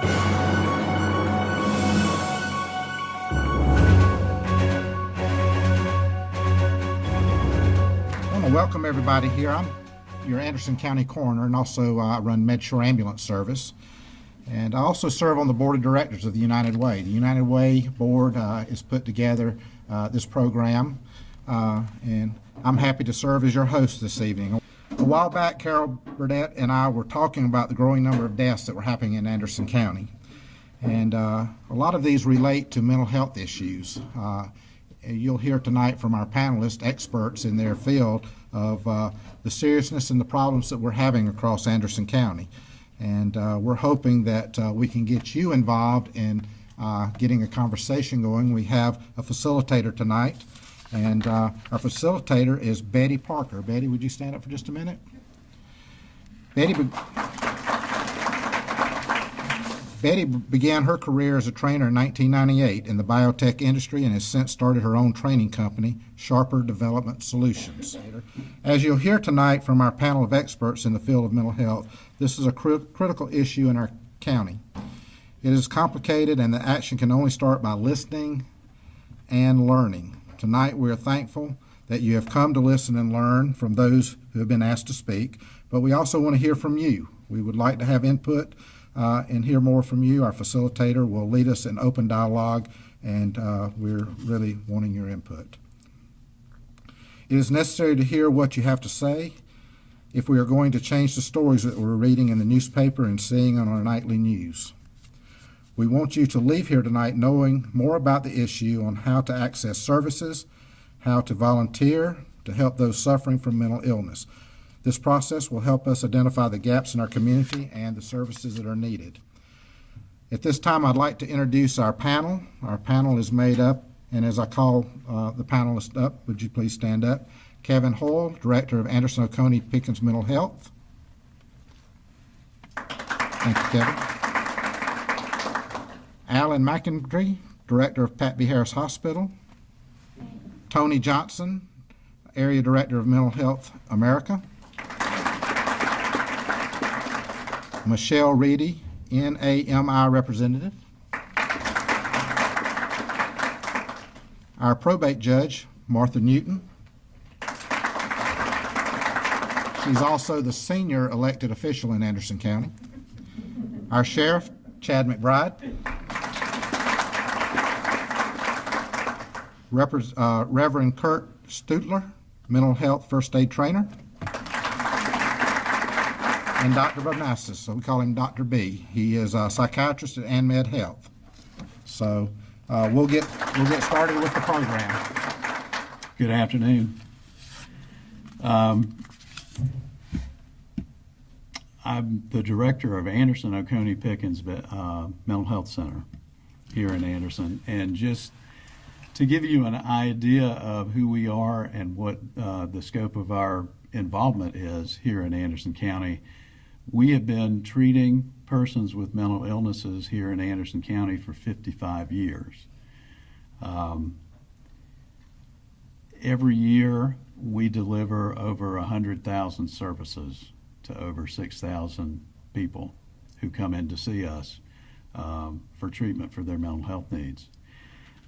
I want to welcome everybody here. I'm your Anderson County Coroner, and also I run MedShore Ambulance Service. And I also serve on the Board of Directors of the United Way. The United Way Board has put together this program, and I'm happy to serve as your host this evening. A while back, Carol Burdett and I were talking about the growing number of deaths that were happening in Anderson County. And a lot of these relate to mental health issues. You'll hear tonight from our panelists, experts in their field, of the seriousness and the problems that we're having across Anderson County. And we're hoping that we can get you involved in getting a conversation going. We have a facilitator tonight, and our facilitator is Betty Parker. Betty, would you stand up for just a minute? Betty began her career as a trainer in 1998 in the biotech industry and has since started her own training company, Sharper Development Solutions. As you'll hear tonight from our panel of experts in the field of mental health, this is a critical issue in our county. It is complicated, and the action can only start by listening and learning. Tonight we are thankful that you have come to listen and learn from those who have been asked to speak, but we also want to hear from you. We would like to have input and hear more from you. Our facilitator will lead us in open dialogue, and we're really wanting your input. It is necessary to hear what you have to say if we are going to change the stories that we're reading in the newspaper and seeing on our nightly news. We want you to leave here tonight knowing more about the issue on how to access services, how to volunteer to help those suffering from mental illness. This process will help us identify the gaps in our community and the services that are needed. At this time, I'd like to introduce our panel. Our panel is made up, and as I call the panelists up, would you please stand up? Kevin Hoyle, Director of Anderson Oconee Pickens Mental Health. Thank you, Kevin. Alan McIntyre, Director of Pat B. Harris Hospital. Tony Johnson, Area Director of Mental Health America. Michelle Reedy, NAMI representative. Our probate judge, Martha Newton. She's also the senior elected official in Anderson County. Our sheriff, Chad McBride. Reverend Kurt Stutler, mental health first aid trainer. And Dr. Bonasis, so we call him Dr. B. He is a psychiatrist at AnMed Health. So we'll get started with the program. Good afternoon. I'm the director of Anderson Oconee Pickens Mental Health Center here in Anderson, and just to give you an idea of who we are and what the scope of our involvement is here in Anderson County, we have been treating persons with mental illnesses here in Anderson County for 55 years. Every year we deliver over 100,000 services to over 6,000 people who come in to see us for treatment for their mental health needs.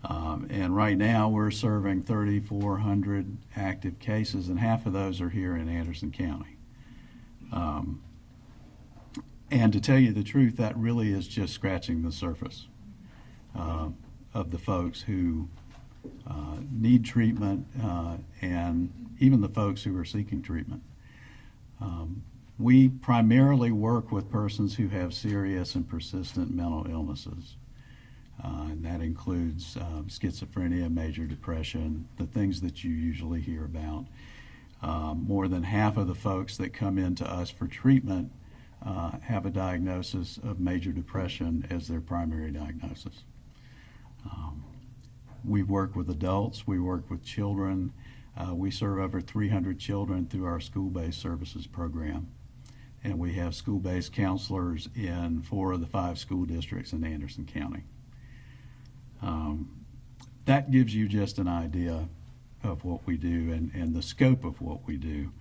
And right now we're serving 3,400 active cases, and half of those are here in Anderson County. And to tell you the truth, that really is just scratching the surface of the folks who need treatment and even the folks who are seeking treatment. We primarily work with persons who have serious and persistent mental illnesses. And that includes schizophrenia, major depression, the things that you usually hear about. More than half of the folks that come into us for treatment have a diagnosis of major depression as their primary diagnosis. We work with adults, we work with children. We serve over 300 children through our school-based services program. And we have school-based counselors in 4 of the 5 school districts in Anderson County. That gives you just an idea of what we do and the scope of what we do.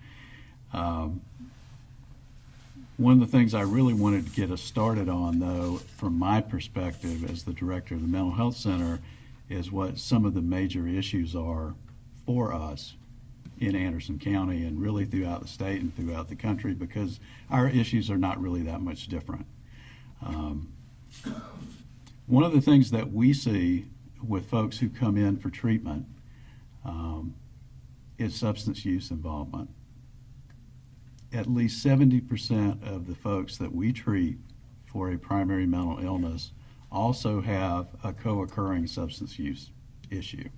One of the things I really wanted to get us started on, though, from my perspective as the director of the Mental Health Center, is what some of the major issues are for us in Anderson County and really throughout the state and throughout the country, because our issues are not really that much different. One of the things that we see with folks who come in for treatment is substance use involvement. At least 70% of the folks that we treat for a primary mental illness also have a co-occurring substance use issue.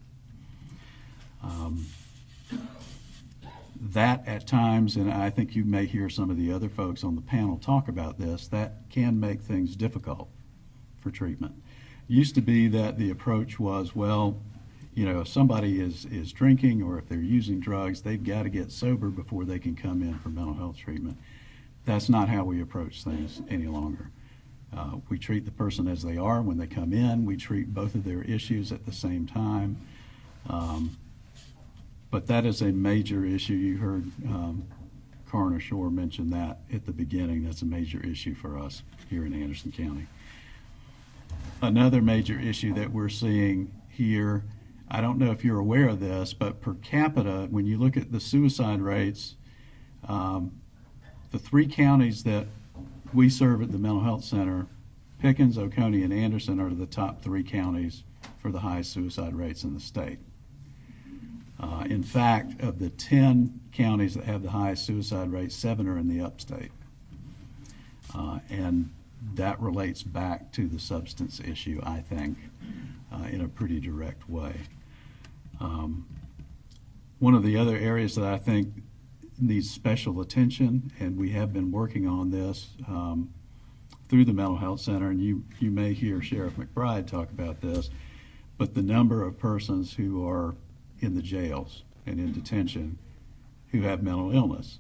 That at times, and I think you may hear some of the other folks on the panel talk about this, that can make things difficult for treatment. Used to be that the approach was, well, you know, if somebody is drinking or if they're using drugs, they've got to get sober before they can come in for mental health treatment. That's not how we approach things any longer. We treat the person as they are when they come in. We treat both of their issues at the same time. But that is a major issue. You heard Coroner Shore mention that at the beginning. That's a major issue for us here in Anderson County. Another major issue that we're seeing here, I don't know if you're aware of this, but per capita, when you look at the suicide rates, the three counties that we serve at the Mental Health Center, Pickens, Oconee, and Anderson, are the top three counties for the highest suicide rates in the state. In fact, of the 10 counties that have the highest suicide rate, 7 are in the upstate. And that relates back to the substance issue, I think, in a pretty direct way. One of the other areas that I think needs special attention, and we have been working on this through the Mental Health Center, and you may hear Sheriff McBride talk about this, but the number of persons who are in the jails and in detention who have mental illness,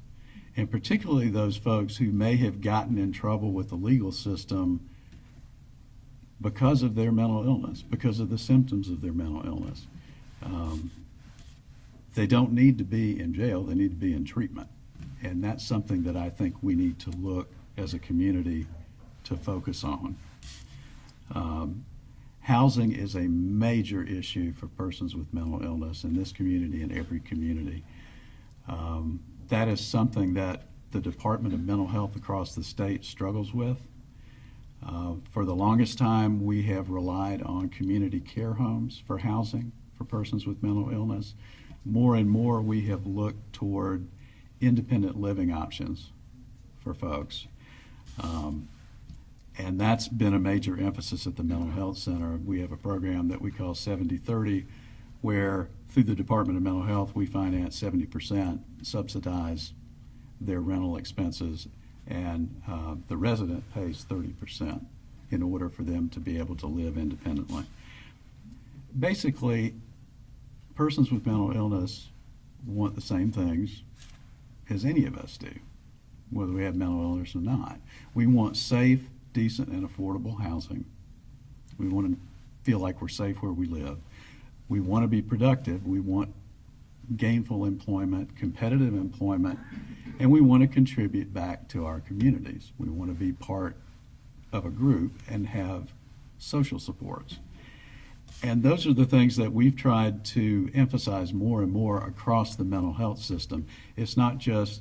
and particularly those folks who may have gotten in trouble with the legal system because of their mental illness, because of the symptoms of their mental illness. They don't need to be in jail, they need to be in treatment. And that's something that I think we need to look as a community to focus on. Housing is a major issue for persons with mental illness in this community and every community. That is something that the Department of Mental Health across the state struggles with. For the longest time, we have relied on community care homes for housing for persons with mental illness. More and more, we have looked toward independent living options for folks. And that's been a major emphasis at the Mental Health Center. We have a program that we call 70-30, where through the Department of Mental Health, we finance 70%, subsidize their rental expenses, and the resident pays 30% in order for them to be able to live independently. Basically, persons with mental illness want the same things as any of us do, whether we have mental illness or not. We want safe, decent, and affordable housing. We want to feel like we're safe where we live. We want to be productive. We want gainful employment, competitive employment, and we want to contribute back to our communities. We want to be part of a group and have social supports. And those are the things that we've tried to emphasize more and more across the mental health system. It's not just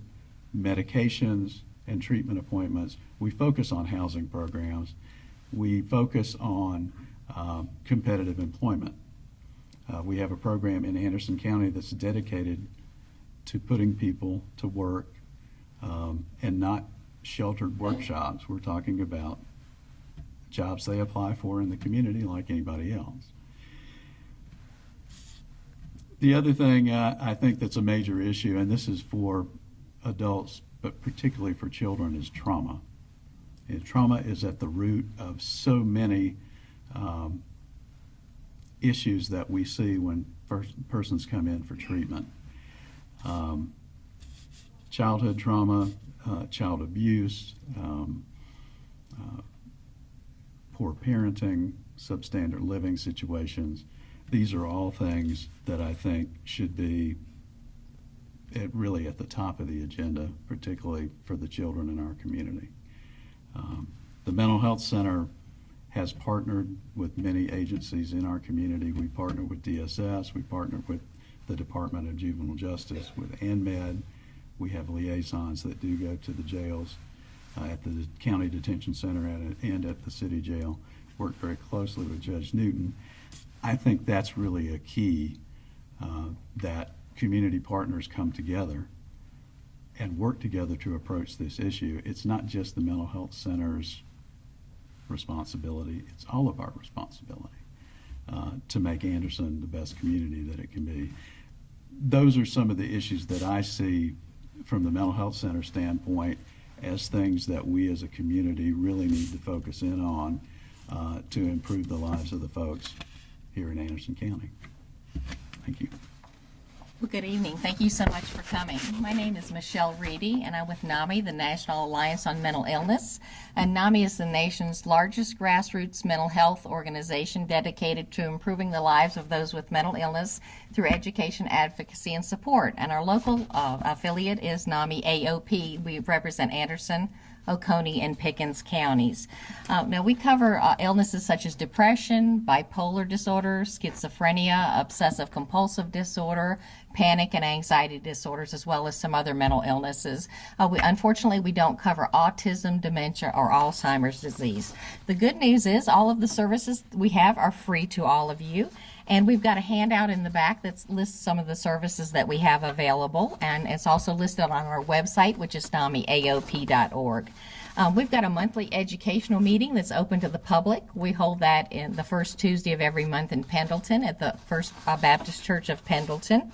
medications and treatment appointments. We focus on housing programs. We focus on competitive employment. We have a program in Anderson County that's dedicated to putting people to work and not sheltered workshops. We're talking about jobs they apply for in the community like anybody else. The other thing I think that's a major issue, and this is for adults, but particularly for children, is trauma. And trauma is at the root of so many issues that we see when persons come in for treatment. Childhood trauma, child abuse, poor parenting, substandard living situations. These are all things that I think should be really at the top of the agenda, particularly for the children in our community. The Mental Health Center has partnered with many agencies in our community. We partner with DSS, we partner with the Department of Juvenile Justice, with ANMED. We have liaisons that do go to the jails at the county detention center and at the city jail, work very closely with Judge Newton. I think that's really a key, that community partners come together and work together to approach this issue. It's not just the mental health center's responsibility, it's all of our responsibility to make Anderson the best community that it can be. Those are some of the issues that I see from the mental health center standpoint as things that we as a community really need to focus in on to improve the lives of the folks here in Anderson County. Thank you. Well, good evening. Thank you so much for coming. My name is Michelle Reedy, and I'm with NAMI, the National Alliance on Mental Illness. And NAMI is the nation's largest grassroots mental health organization dedicated to improving the lives of those with mental illness through education, advocacy, and support. And our local affiliate is NAMI AOP. We represent Anderson, Oconee, and Pickens counties. Now, we cover illnesses such as depression, bipolar disorder, schizophrenia, obsessive compulsive disorder, panic and anxiety disorders, as well as some other mental illnesses. Unfortunately, we don't cover autism, dementia, or Alzheimer's disease. The good news is all of the services we have are free to all of you. And we've got a handout in the back that lists some of the services that we have available, and it's also listed on our website, which is namiaop.org. We've got a monthly educational meeting that's open to the public. We hold that in the first Tuesday of every month in Pendleton at the First Baptist Church of Pendleton.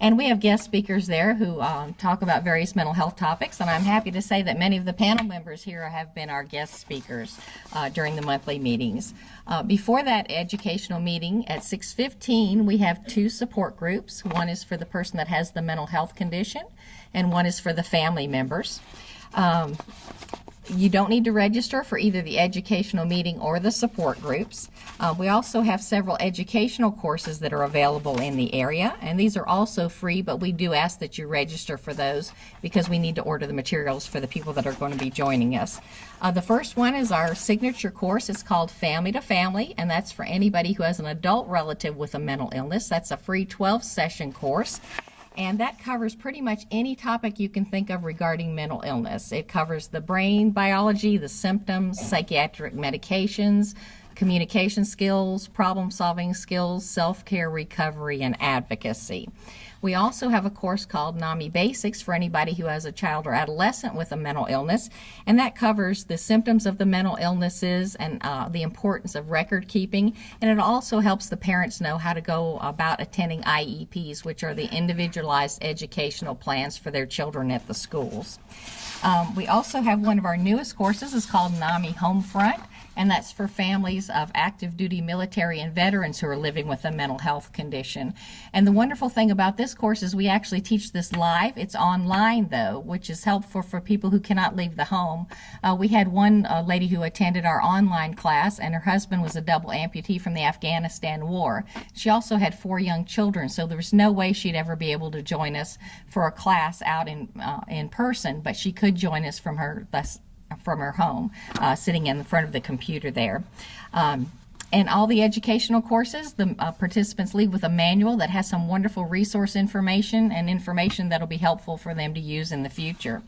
And we have guest speakers there who talk about various mental health topics, and I'm happy to say that many of the panel members here have been our guest speakers during the monthly meetings. Before that educational meeting at 6:15, we have two support groups. One is for the person that has the mental health condition, and one is for the family members. You don't need to register for either the educational meeting or the support groups. We also have several educational courses that are available in the area, and these are also free, but we do ask that you register for those because we need to order the materials for the people that are going to be joining us. The first one is our signature course. It's called Family to Family, and that's for anybody who has an adult relative with a mental illness. That's a free 12-session course. And that covers pretty much any topic you can think of regarding mental illness. It covers the brain biology, the symptoms, psychiatric medications, communication skills, problem-solving skills, self-care, recovery, and advocacy. We also have a course called NAMI Basics for anybody who has a child or adolescent with a mental illness, and that covers the symptoms of the mental illnesses and the importance of record keeping, and it also helps the parents know how to go about attending IEPs, which are the individualized educational plans for their children at the schools. We also have one of our newest courses is called NAMI Homefront, and that's for families of active duty military and veterans who are living with a mental health condition. And the wonderful thing about this course is we actually teach this live. It's online though, which is helpful for people who cannot leave the home. We had one lady who attended our online class, and her husband was a double amputee from the Afghanistan war. She also had 4 young children, so there was no way she'd ever be able to join us for a class out in person, but she could join us from her home, sitting in the front of the computer there. And all the educational courses, the participants leave with a manual that has some wonderful resource information and information that'll be helpful for them to use in the future.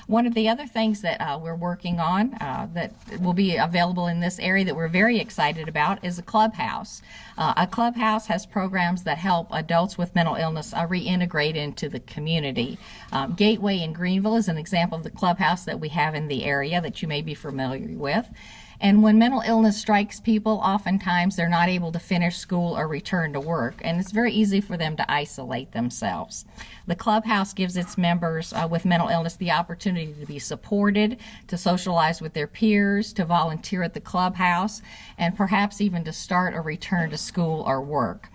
One of the other things that we're working on that will be available in this area that we're very excited about is a clubhouse. A clubhouse has programs that help adults with mental illness reintegrate into the community. Gateway in Greenville is an example of the clubhouse that we have in the area that you may be familiar with. And when mental illness strikes people, oftentimes they're not able to finish school or return to work, and it's very easy for them to isolate themselves. The clubhouse gives its members with mental illness the opportunity to be supported, to socialize with their peers, to volunteer at the clubhouse, and perhaps even to start or return to school or work.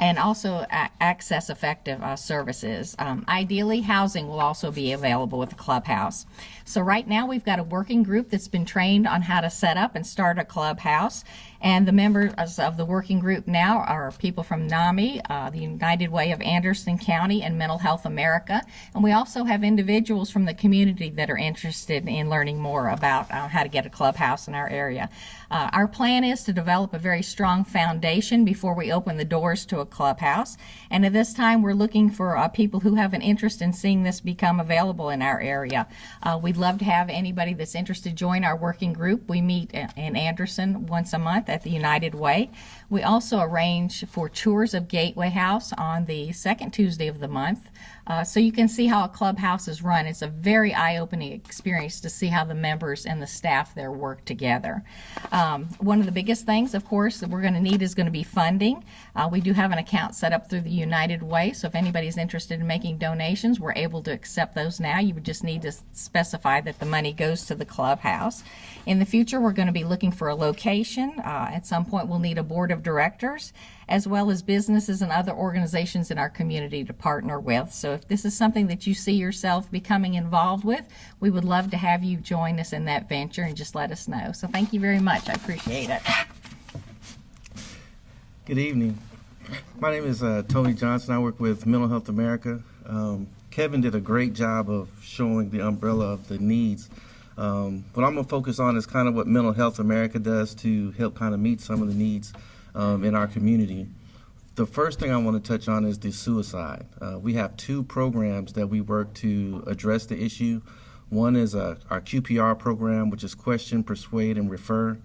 and also access effective services. Ideally, housing will also be available with the clubhouse. So right now we've got a working group that's been trained on how to set up and start a clubhouse. And the members of the working group now are people from NAMI, the United Way of Anderson County, and Mental Health America. And we also have individuals from the community that are interested in learning more about how to get a clubhouse in our area. Our plan is to develop a very strong foundation before we open the doors to a clubhouse. And at this time, we're looking for people who have an interest in seeing this become available in our area. We'd love to have anybody that's interested join our working group. We meet in Anderson once a month at the United Way. We also arrange for tours of Gateway House on the second Tuesday of the month. So you can see how a clubhouse is run. It's a very eye-opening experience to see how the members and the staff there work together. One of the biggest things, of course, that we're going to need is going to be funding. We do have an account set up through the United Way, so if anybody's interested in making donations, we're able to accept those now. You would just need to specify that the money goes to the clubhouse. In the future, we're going to be looking for a location. At some point, we'll need a board of directors, as well as businesses and other organizations in our community to partner with. So if this is something that you see yourself becoming involved with, we would love to have you join us in that venture and just let us know. So thank you very much. I appreciate it. Good evening. My name is Tony Johnson. I work with Mental Health America. Kevin did a great job of showing the umbrella of the needs. What I'm going to focus on is kind of what Mental Health America does to help kind of meet some of the needs in our community. The first thing I want to touch on is the suicide. We have two programs that we work to address the issue. One is our QPR program, which is Question, Persuade, and Refer.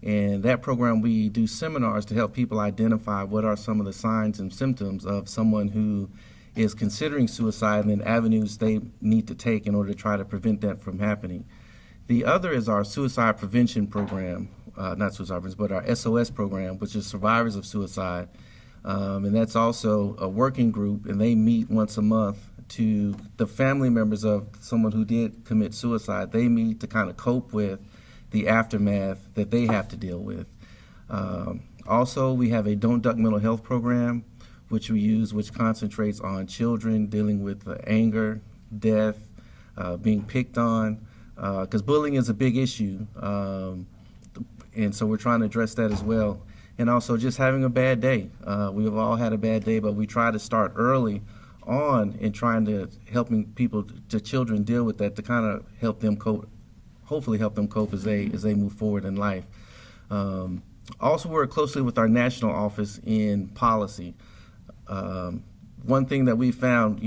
And that program, we do seminars to help people identify what are some of the signs and symptoms of someone who is considering suicide and then avenues they need to take in order to try to prevent that from happening. The other is our suicide prevention program, not suicide prevention, but our SOS program, which is Survivors of Suicide. And that's also a working group, and they meet once a month to the family members of someone who did commit suicide. They meet to kind of cope with the aftermath that they have to deal with. Also, we have a Don't Duck Mental Health program, which we use, which concentrates on children dealing with anger, death, being picked on, because bullying is a big issue. And so we're trying to address that as well. And also just having a bad day. We have all had a bad day, but we try to start early on in trying to helping people, to children deal with that, to kind of help them cope, hopefully help them cope as they move forward in life. Also work closely with our national office in policy. One thing that we found,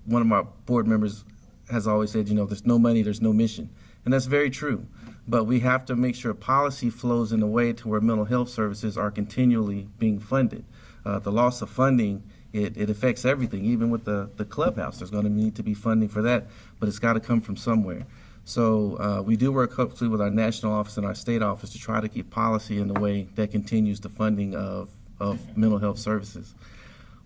one of my board members has always said, there's no money, there's no mission. And that's very true. But we have to make sure policy flows in a way to where mental health services are continually being funded. The loss of funding, it affects everything, even with the clubhouse. There's going to need to be funding for that, but it's got to come from somewhere. So we do work closely with our national office and our state office to try to keep policy in the way that continues the funding of mental health services.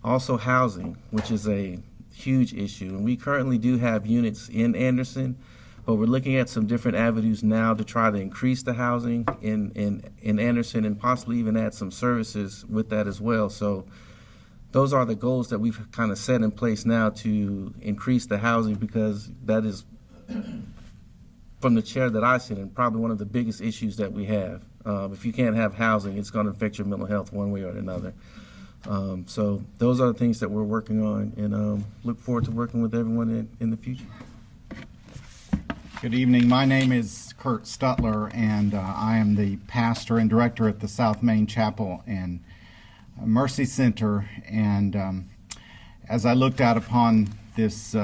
Also housing, which is a huge issue. And we currently do have units in Anderson, but we're looking at some different avenues now to try to increase the housing in Anderson and possibly even add some services with that as well. So those are the goals that we've kind of set in place now to increase the housing, because that is, from the chair that I sit in, probably one of the biggest issues that we have. If you can't have housing, it's going to affect your mental health one way or another. So those are the things that we're working on, and look forward to working with everyone in the future. Good evening. My name is Kurt Stutler, and I am the pastor and director at the South Main Chapel and Mercy Center. And as I looked out upon this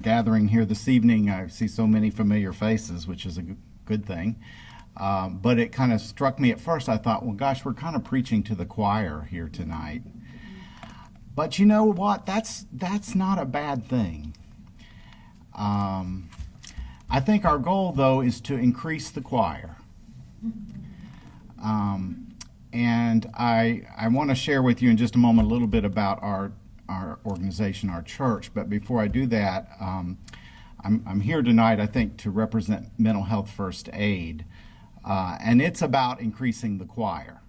gathering here this evening, I see so many familiar faces, which is a good thing. But it kind of struck me at first. I thought, well, gosh, we're kind of preaching to the choir here tonight. But you know what? That's not a bad thing. I think our goal, though, is to increase the choir. And I want to share with you in just a moment a little bit about our organization, our church. But before I do that, I'm here tonight, I think, to represent Mental Health First Aid. And it's about increasing the choir.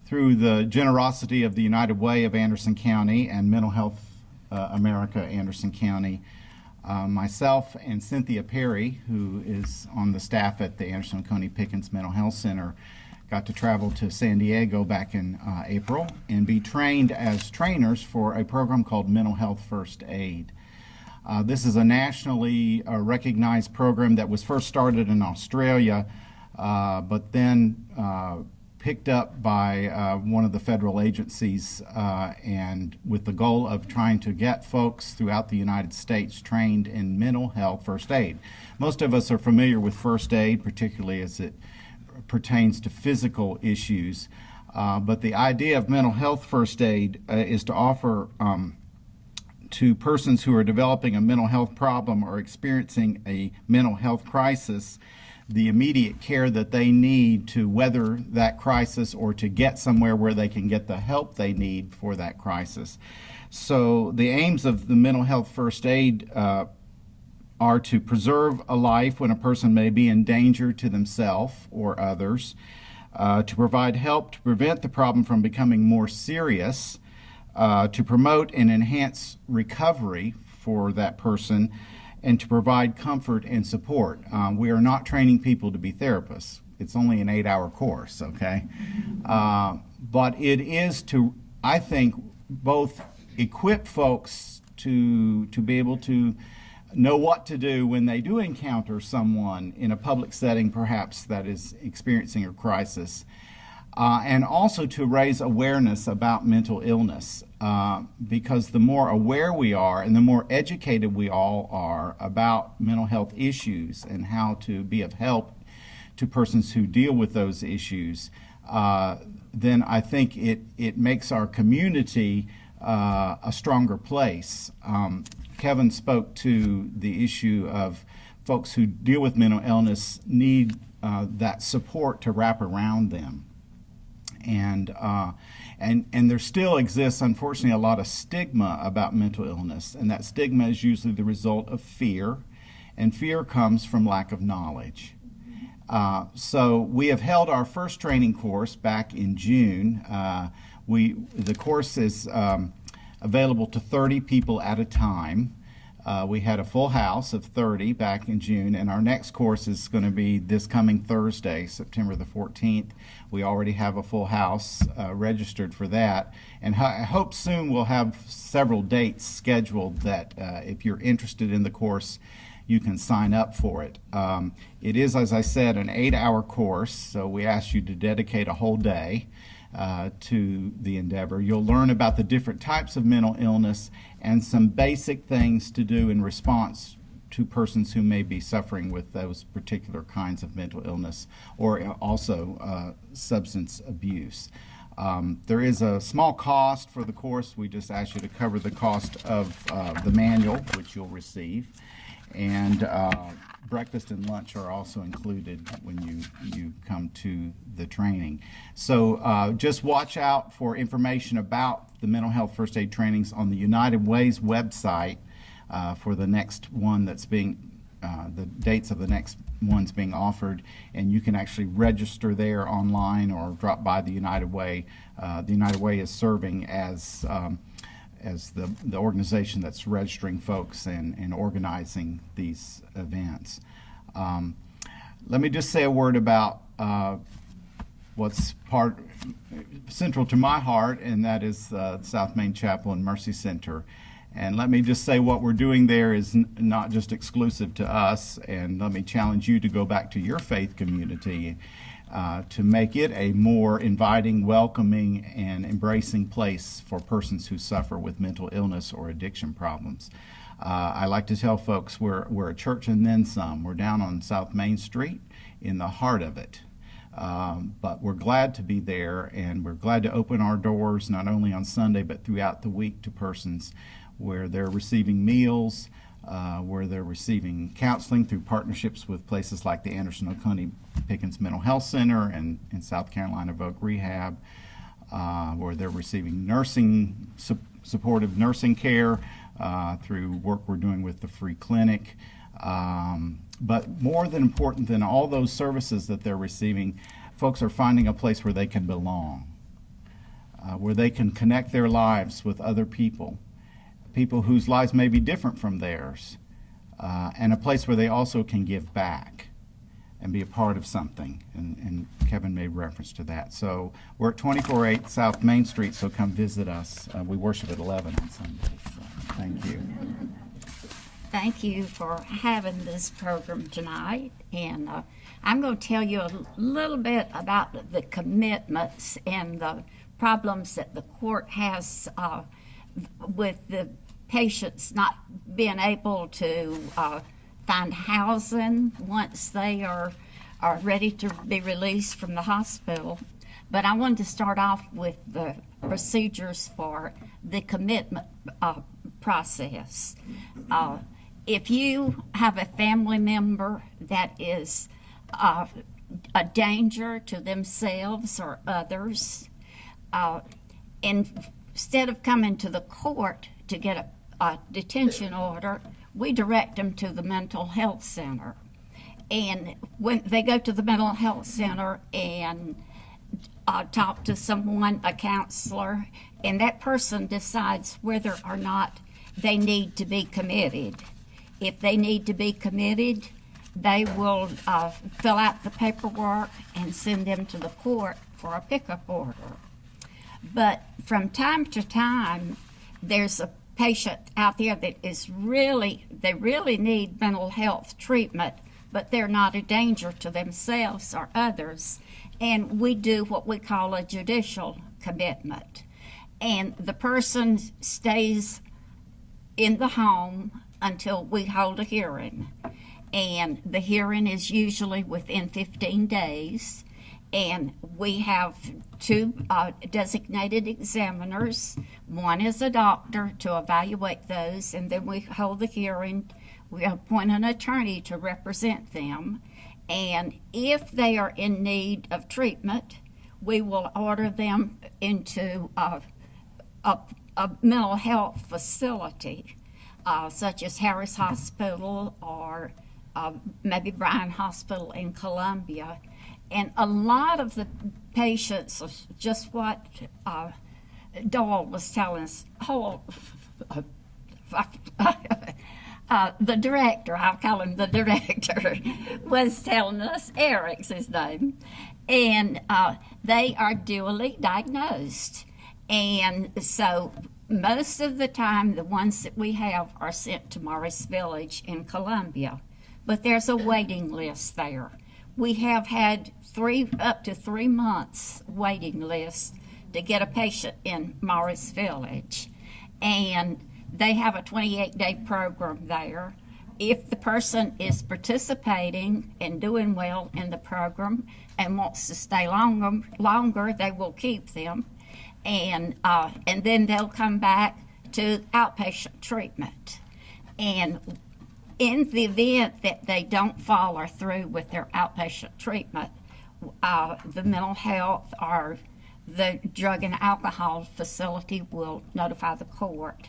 through the generosity of the United Way of Anderson County and Mental Health America Anderson County, myself and Cynthia Perry, who is on the staff at the Anderson Oconee Pickens Mental Health Center, got to travel to San Diego back in April and be trained as trainers for a program called Mental Health First Aid. This is a nationally recognized program that was first started in Australia, but then picked up by one of the federal agencies, and with the goal of trying to get folks throughout the United States trained in mental health first aid. Most of us are familiar with first aid, particularly as it pertains to physical issues, but the idea of mental health first aid is to offer to persons who are developing a mental health problem or experiencing a mental health crisis the immediate care that they need to weather that crisis or to get somewhere where they can get the help they need for that crisis. So the aims of the mental health first aid are to preserve a life when a person may be in danger to themselves or others, to provide help to prevent the problem from becoming more serious, to promote and enhance recovery for that person, and to provide comfort and support. We are not training people to be therapists. It's only an 8-hour course, okay? But it is to, I think, both equip folks to be able to know what to do when they do encounter someone in a public setting, perhaps, that is experiencing a crisis, and also to raise awareness about mental illness, because the more aware we are and the more educated we all are about mental health issues and how to be of help to persons who deal with those issues, then I think it makes our community a stronger place. Kevin spoke to the issue of folks who deal with mental illness need that support to wrap around them. And there still exists, unfortunately, a lot of stigma about mental illness, and that stigma is usually the result of fear, and fear comes from lack of knowledge. So we have held our first training course back in June. The course is available to 30 people at a time. We had a full house of 30 back in June, and our next course is going to be this coming Thursday, September the 14th. We already have a full house registered for that, and I hope soon we'll have several dates scheduled that if you're interested in the course, you can sign up for it. It is, as I said, an 8-hour course, so we ask you to dedicate a whole day to the endeavor. You'll learn about the different types of mental illness and some basic things to do in response to persons who may be suffering with those particular kinds of mental illness, or also substance abuse. There is a small cost for the course. We just ask you to cover the cost of the manual, which you'll receive, and breakfast and lunch are also included when you come to the training. So just watch out for information about the mental health first aid trainings on the United Way's website for the next one that's being, the dates of the next ones being offered, and you can actually register there online or drop by the United Way. The United Way is serving as the organization that's registering folks and organizing these events. Let me just say a word about what's central to my heart, and that is South Main Chapel and Mercy Center. And let me just say what we're doing there is not just exclusive to us, and let me challenge you to go back to your faith community to make it a more inviting, welcoming, and embracing place for persons who suffer with mental illness or addiction problems. I like to tell folks we're a church and then some. We're down on South Main Street in the heart of it. But we're glad to be there, and we're glad to open our doors not only on Sunday but throughout the week to persons where they're receiving meals, where they're receiving counseling through partnerships with places like the Anderson Oconee Pickens Mental Health Center and in South Carolina Voc Rehab, where they're receiving nursing, supportive nursing care through work we're doing with the free clinic. But more than important than all those services that they're receiving, folks are finding a place where they can belong. where they can connect their lives with other people, people whose lives may be different from theirs, and a place where they also can give back and be a part of something. And Kevin made reference to that. So we're at 2408 South Main Street, so come visit us. We worship at 11 on Sundays. So thank you. Thank you for having this program tonight. And I'm going to tell you a little bit about the commitments and the problems that the court has with the patients not being able to find housing once they are ready to be released from the hospital. But I wanted to start off with the procedures for the commitment process. If you have a family member that is a danger to themselves or others, instead of coming to the court to get a detention order, we direct them to the mental health center. And when they go to the mental health center and talk to someone, a counselor, and that person decides whether or not they need to be committed. If they need to be committed, they will fill out the paperwork and send them to the court for a pickup order. But from time to time, there's a patient out there that they really need mental health treatment, but they're not a danger to themselves or others. And we do what we call a judicial commitment. And the person stays in the home until we hold a hearing. And the hearing is usually within 15 days. And we have two designated examiners. One is a doctor to evaluate those, and then we hold the hearing. We appoint an attorney to represent them. And if they are in need of treatment, we will order them into a mental health facility, such as Harris Hospital or maybe Bryan Hospital in Columbia. And a lot of the patients, just what Doyle was telling us, the director, I'll call him the director, was telling us, Eric's his name, and they are dually diagnosed. And so most of the time, the ones that we have are sent to Morris Village in Columbia, but there's a waiting list there. We have had up to 3 months waiting list to get a patient in Morris Village. And they have a 28-day program there. If the person is participating and doing well in the program and wants to stay longer, they will keep them. And then they'll come back to outpatient treatment. And in the event that they don't follow through with their outpatient treatment, the mental health or the drug and alcohol facility will notify the court.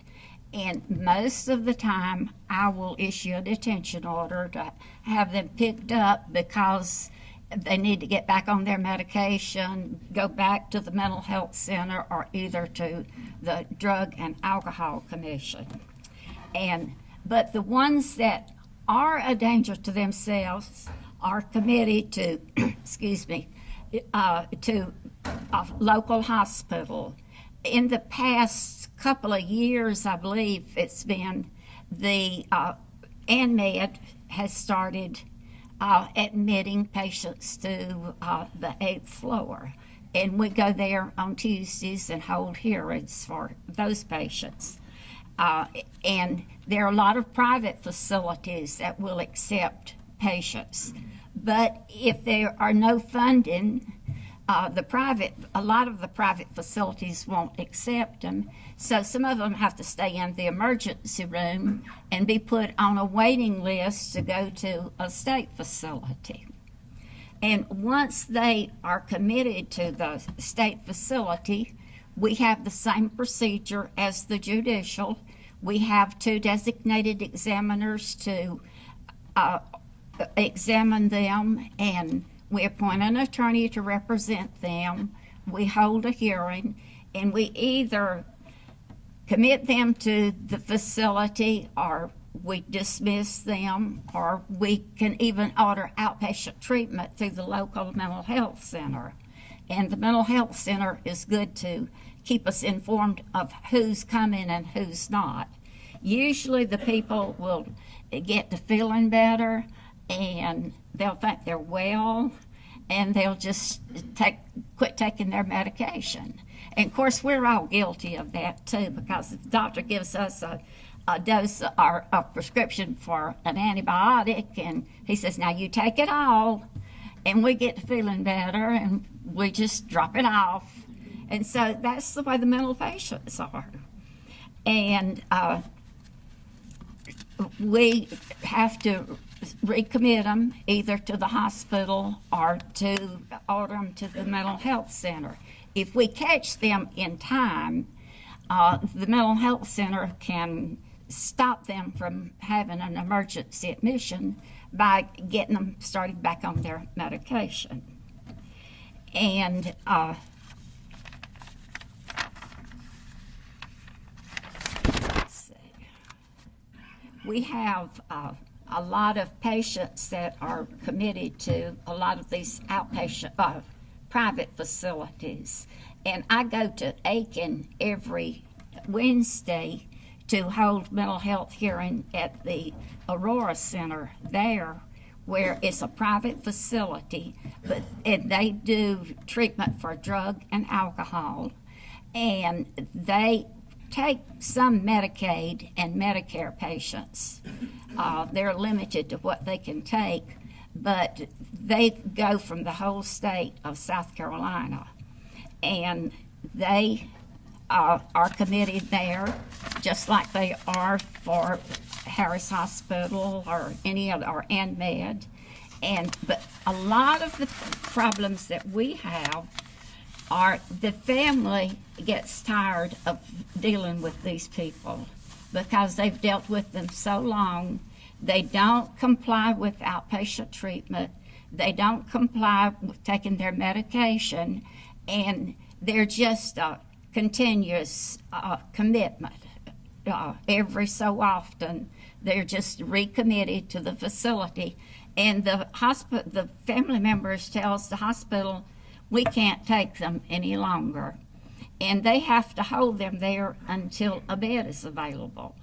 And most of the time, I will issue a detention order to have them picked up because they need to get back on their medication, go back to the mental health center, or either to the Drug and Alcohol Commission. But the ones that are a danger to themselves are committed to, to a local hospital. In the past couple of years, I believe it's been the ANMED has started admitting patients to the 8th floor. And we go there on Tuesdays and hold hearings for those patients. And there are a lot of private facilities that will accept patients. But if there are no funding, a lot of the private facilities won't accept them. So some of them have to stay in the emergency room and be put on a waiting list to go to a state facility. And once they are committed to the state facility, we have the same procedure as the judicial. We have 2 designated examiners to examine them, and we appoint an attorney to represent them. We hold a hearing, and we either commit them to the facility, or we dismiss them, or we can even order outpatient treatment through the local mental health center. And the mental health center is good to keep us informed of who's coming and who's not. Usually the people will get to feeling better and they'll think they're well, and they'll just quit taking their medication. And of course, we're all guilty of that too, because if the doctor gives us a dose or a prescription for an antibiotic, and he says, now you take it all, and we get to feeling better, and we just drop it off. And so that's the way the mental patients are. And we have to recommit them either to the hospital or to order them to the mental health center. If we catch them in time, the mental health center can stop them from having an emergency admission by getting them started back on their medication. And let's see. We have a lot of patients that are committed to a lot of these outpatient private facilities. And I go to Aiken every Wednesday to hold mental health hearing at the Aurora Center there, where it's a private facility, and they do treatment for drug and alcohol. And they take some Medicaid and Medicare patients. They're limited to what they can take, but they go from the whole state of South Carolina, and they are committed there, just like they are for Harris Hospital or any other, or ANMED. But a lot of the problems that we have are the family gets tired of dealing with these people because they've dealt with them so long. They don't comply with outpatient treatment. They don't comply with taking their medication, and they're just a continuous commitment. Every so often, they're just recommitted to the facility, and the family members tells the hospital, we can't take them any longer, and they have to hold them there until a bed is available.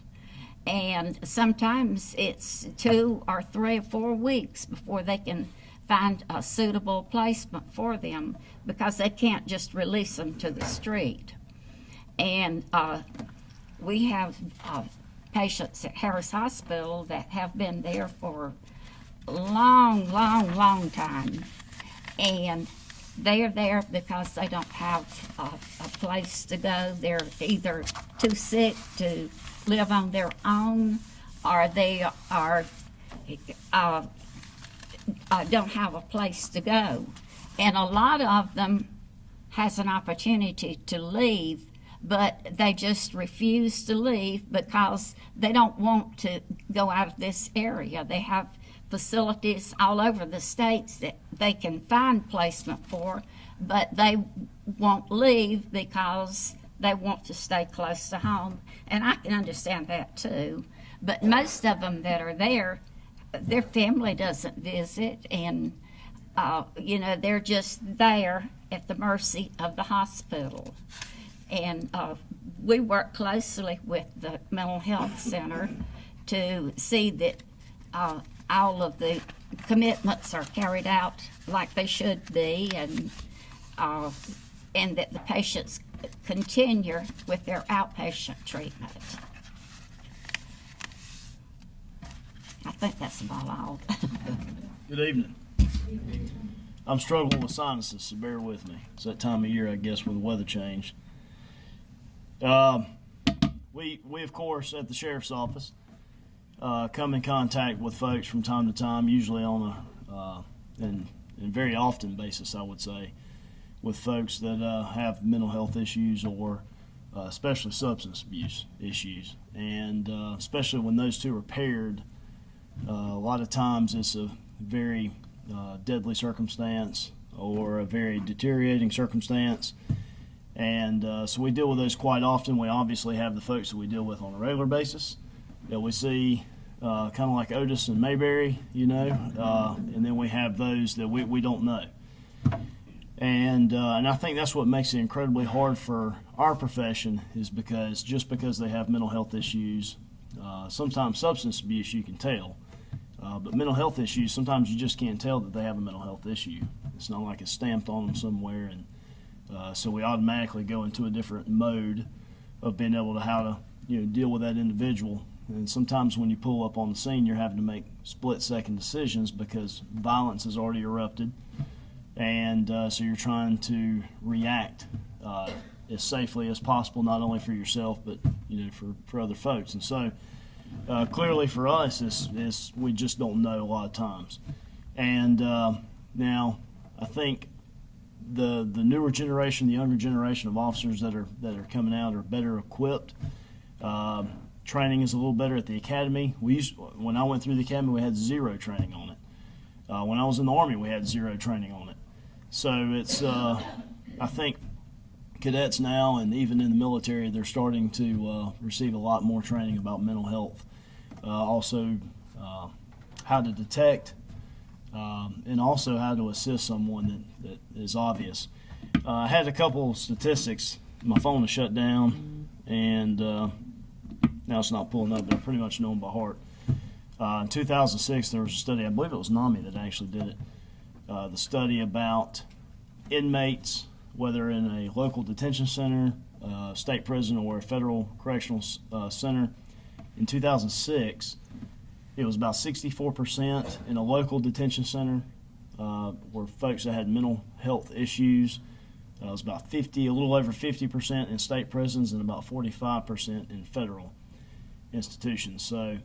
And sometimes it's 2 or 3 or 4 weeks before they can find a suitable placement for them, because they can't just release them to the street. And we have patients at Harris Hospital that have been there for a long time, and they are there because they don't have a place to go. They're either too sick to live on their own, or they are don't have a place to go. And a lot of them has an opportunity to leave, but they just refuse to leave because they don't want to go out of this area. They have facilities all over the states that they can find placement for, but they won't leave because they want to stay close to home. And I can understand that too. But most of them that are there, their family doesn't visit, and they're just there at the mercy of the hospital. And we work closely with the mental health center to see that all of the commitments are carried out like they should be, and that the patients continue with their outpatient treatment. I think that's about all. Good evening. I'm struggling with sinuses, so bear with me. It's that time of year, I guess, with the weather change. We of course, at the sheriff's office, come in contact with folks from time to time, usually on a and very often basis, I would say, with folks that have mental health issues or especially substance abuse issues. And especially when those two are paired, a lot of times it's a very deadly circumstance or a very deteriorating circumstance. And so we deal with those quite often. We obviously have the folks that we deal with on a regular basis that we see, kind of like Otis and Mayberry, and then we have those that we don't know. And I think that's what makes it incredibly hard for our profession, is because just because they have mental health issues, sometimes substance abuse you can tell, but mental health issues, sometimes you just can't tell that they have a mental health issue. It's not like it's stamped on them somewhere, and so we automatically go into a different mode of being able to how to deal with that individual. And sometimes when you pull up on the scene, you're having to make split-second decisions because violence has already erupted, and so you're trying to react as safely as possible, not only for yourself but for other folks. And so clearly for us, is we just don't know a lot of times. And now I think the newer generation, the younger generation of officers that are coming out are better equipped. Training is a little better at the academy. When I went through the academy, we had 0 training on it. When I was in the Army, we had 0 training on it. So it's I think cadets now, and even in the military, they're starting to receive a lot more training about mental health. Also, how to detect, and also how to assist someone that is obvious. I had a couple of statistics. My phone is shut down, and now it's not pulling up, but I pretty much know them by heart. In 2006, there was a study, I believe it was NAMI that actually did it, the study about inmates, whether in a local detention center, state prison, or a federal correctional center. In 2006, it was about 64% in a local detention center were folks that had mental health issues. It was about a little over 50% in state prisons, and about 45% in federal institutions. So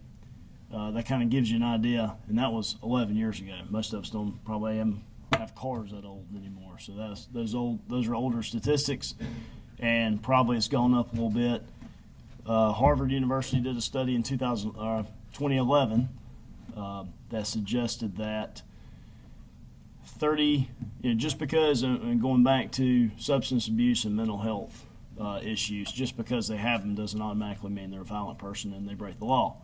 that kind of gives you an idea, and that was 11 years ago. Most of us don't probably have cars that old anymore. So those are older statistics, and probably it's gone up a little bit. Harvard University did a study in 2011 that suggested that just because, and going back to substance abuse and mental health issues, just because they have them doesn't automatically mean they're a violent person and they break the law.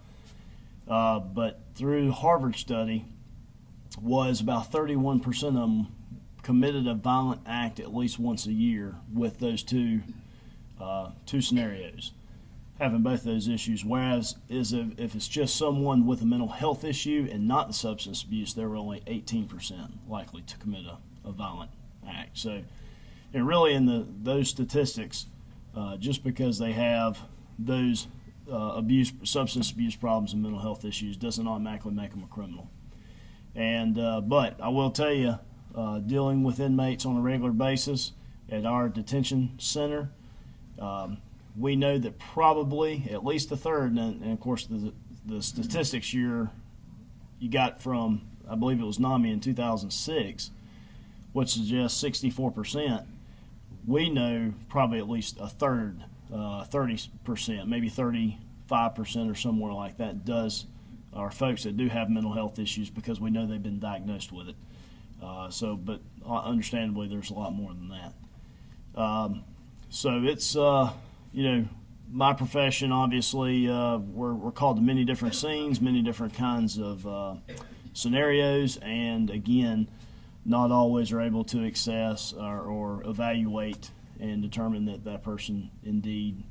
But through Harvard study, was about 31% of them committed a violent act at least once a year with those two scenarios, having both those issues. Whereas if it's just someone with a mental health issue and not the substance abuse, they were only 18% likely to commit a violent act. So, and really in those statistics, just because they have those substance abuse problems and mental health issues doesn't automatically make them a criminal. And but I will tell you, dealing with inmates on a regular basis at our detention center, we know that probably at least a third, and of course the statistics you got from, I believe it was NAMI in 2006, which suggests 64%. We know probably at least a third, 30%, maybe 35% or somewhere like that, are folks that do have mental health issues because we know they've been diagnosed with it. But understandably, there's a lot more than that. So it's, my profession, obviously, we're called to many different scenes, many different kinds of scenarios, and again, not always are able to assess or evaluate and determine that person indeed,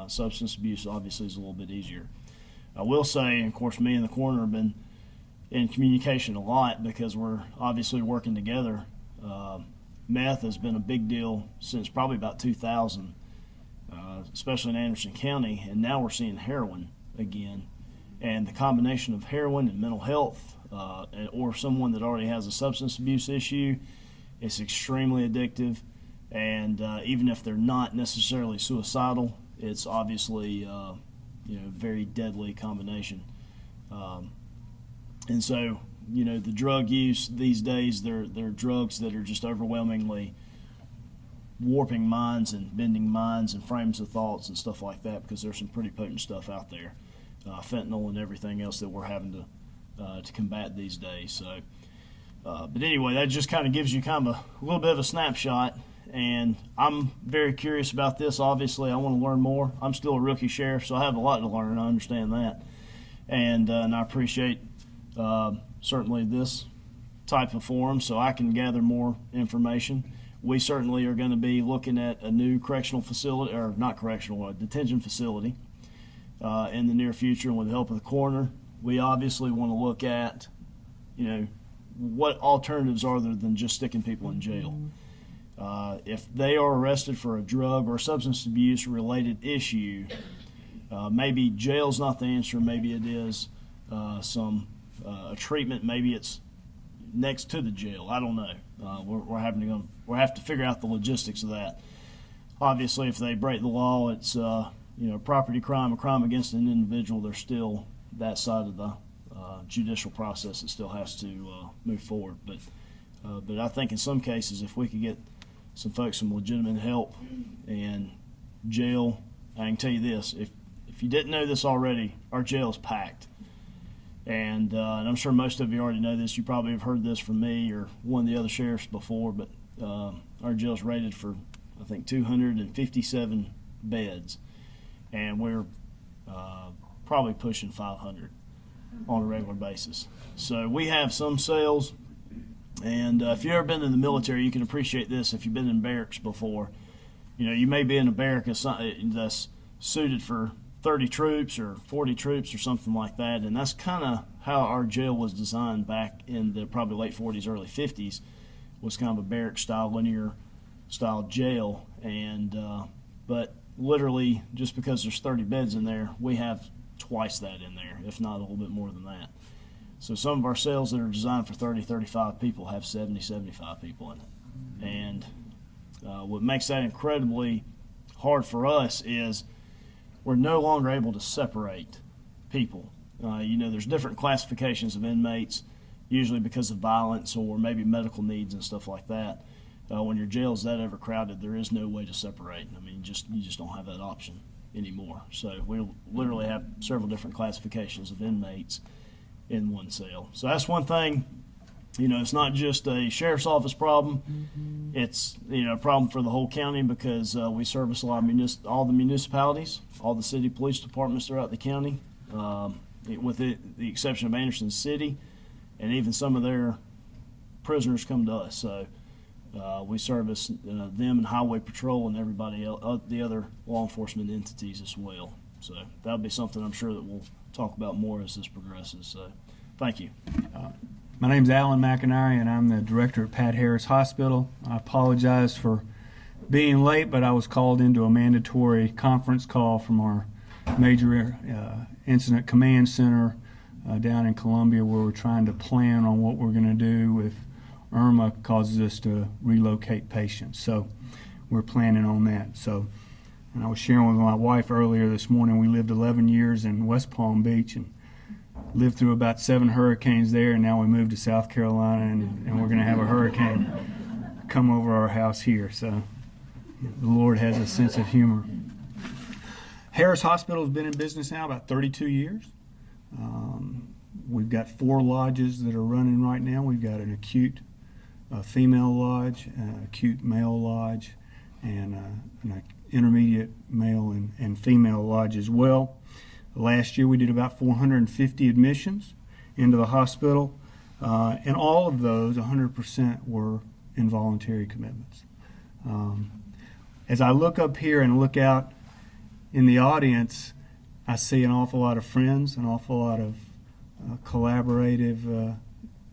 substance abuse obviously is a little bit easier. I will say, of course, me and the coroner have been in communication a lot because we're obviously working together. Meth has been a big deal since probably about 2000, especially in Anderson County, and now we're seeing heroin again. And the combination of heroin and mental health, or someone that already has a substance abuse issue, it's extremely addictive. And even if they're not necessarily suicidal, it's obviously very deadly combination. And so, the drug use these days, they're drugs that are just overwhelmingly warping minds and bending minds and frames of thoughts and stuff like that, because there's some pretty potent stuff out there, fentanyl and everything else that we're having to combat these days. So, but anyway, that just kind of gives you kind of a little bit of a snapshot. and I'm very curious about this. Obviously, I want to learn more. I'm still a rookie sheriff, so I have a lot to learn. I understand that, and I appreciate certainly this type of forum so I can gather more information. We certainly are going to be looking at a new correctional facility, or not correctional, a detention facility in the near future, and with the help of the coroner, we obviously want to look at, what alternatives are there than just sticking people in jail. If they are arrested for a drug or substance abuse related issue, maybe jail's not the answer. Maybe it is a treatment. Maybe it's next to the jail. I don't know. We'll have to figure out the logistics of that. Obviously, if they break the law, it's property crime, a crime against an individual. There's still that side of the judicial process that still has to move forward. But I think in some cases, if we could get some folks some legitimate help, and jail, I can tell you this: if you didn't know this already, our jail is packed. And I'm sure most of you already know this. You probably have heard this from me or one of the other sheriffs before, but our jail's rated for, I think, 257 beds, and we're probably pushing 500 on a regular basis. So we have some cells, and if you've ever been in the military, you can appreciate this. If you've been in barracks before, you may be in a barrack that's suited for 30 troops or 40 troops or something like that, and that's kind of how our jail was designed back in the probably late 40s, early 50s, was kind of a barrack style, linear style jail. And but literally, just because there's 30 beds in there, we have twice that in there, if not a little bit more than that. So some of our cells that are designed for 30, 35 people have 70, 75 people in it. And what makes that incredibly hard for us is we're no longer able to separate people. There's different classifications of inmates, usually because of violence or maybe medical needs and stuff like that. When your jail is that overcrowded, there is no way to separate. I mean, you just don't have that option anymore. So we literally have several different classifications of inmates in one cell. So that's one thing. It's not just a sheriff's office problem. It's a problem for the whole county, because we service a lot of all the municipalities, all the city police departments throughout the county, with the exception of Anderson City, and even some of their prisoners come to us. So we service them and Highway Patrol and everybody else, the other law enforcement entities as well. So that'll be something I'm sure that we'll talk about more as this progresses. So thank you. My name's Alan McInerney, and I'm the director at Pat Harris Hospital. I apologize for being late, but I was called into a mandatory conference call from our major incident command center down in Columbia, where we're trying to plan on what we're going to do if Irma causes us to relocate patients. So we're planning on that. And I was sharing with my wife earlier this morning, we lived 11 years in West Palm Beach and lived through about 7 hurricanes there, and now we moved to South Carolina, and we're going to have a hurricane come over our house here. So the Lord has a sense of humor. Harris Hospital has been in business now about 32 years. We've got 4 lodges that are running right now. We've got an acute female lodge, acute male lodge, and an intermediate male and female lodge as well. Last year we did about 450 admissions into the hospital, and all of those, 100%, were involuntary commitments. As I look up here and look out in the audience, I see an awful lot of friends, an awful lot of collaborative